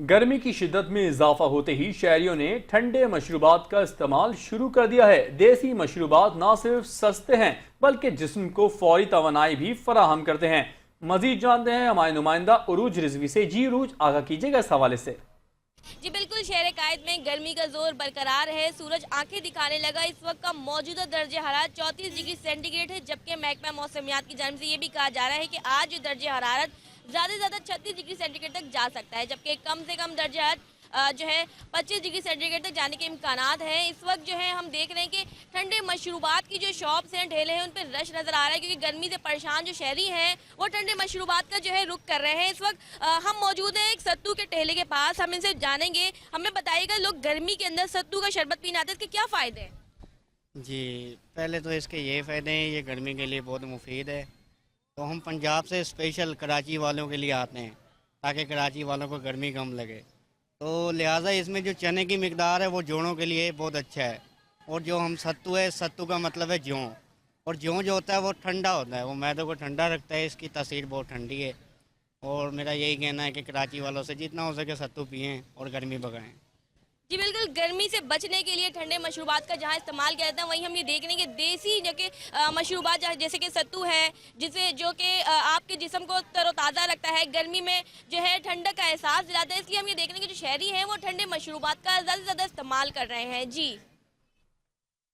गर्मी की शिद्दत में इजाफा होते ही शहरियों ने ठंडे मशरूबात का इस्तेमाल शुरू कर दिया है। देसी मशरूबात ना सिर्फ सस्ते हैं बल्कि जिस्म को फौरी तवानाई भी फराहम करते हैं। मजीद जानते हैं हमारे नुमाइंदा उरूज रिजवी से। जी उरूज, आगाह कीजिएगा इस हवाले से। जी बिल्कुल, शहर कायद में गर्मी का जोर बरकरार है। सूरज आंखें दिखाने लगा। इस वक्त का मौजूदा दर्जे हरारत 34 डिग्री सेंटीग्रेड है, जबकि महकमा मौसमियात की जानिब से ये भी कहा जा रहा है कि आज दर्जे हरारत ज़्यादा से ज़्यादा 36 डिग्री सेंटीग्रेड तक जा सकता है, जबकि कम से कम दर्जे हरारत जो है 25 डिग्री सेंटीग्रेड तक जाने के इम्कानात हैं। इस वक्त जो है हम देख रहे हैं कि ठंडे मशरूबात की जो शॉप्स हैं, ठेले हैं, उन पर रश नज़र आ रहा है, क्योंकि गर्मी से परेशान जो शहरी हैं वो ठंडे मशरूबात का जो है रुख कर रहे हैं। इस वक्त हम मौजूद हैं एक सत्तू के ठेले के पास। हम इनसे जानेंगे। हमें बताइएगा, लोग गर्मी के अंदर सत्तू का शरबत पीने आते हैं, इसके क्या फ़ायदे हैं? जी, पहले तो इसके ये फ़ायदे हैं, ये गर्मी के लिए बहुत मुफीद है। तो हम पंजाब से स्पेशल कराची वालों के लिए आते हैं ताकि कराची वालों को गर्मी कम लगे। तो लिहाजा इसमें जो चने की मिकदार है वो जोड़ों के लिए बहुत अच्छा है। और जो हम सत्तू है, सत्तू का मतलब है जौ, और जौ जो होता है वो ठंडा होता है, वो मैदे को ठंडा रखता है। इसकी तासीर बहुत ठंडी है। और मेरा यही कहना है कि कराची वालों से जितना हो सके सत्तू पिएँ और गर्मी भगाएँ। जी बिल्कुल, गर्मी से बचने के लिए ठंडे मशरूबात का जहाँ इस्तेमाल किया जाता है, वहीं हम ये देख रहे हैं कि देसी जो कि मशरूबात जैसे कि सत्तू है, जिसे जो कि आपके जिस्म को तरोताज़ा रखता है, गर्मी में जो है ठंडक का एहसास दिलाता है। इसलिए हम ये देख रहे हैं कि जो शहरी हैं वो ठंडे मशरूबात का ज़्यादा से ज़्यादा इस्तेमाल कर रहे हैं। जी।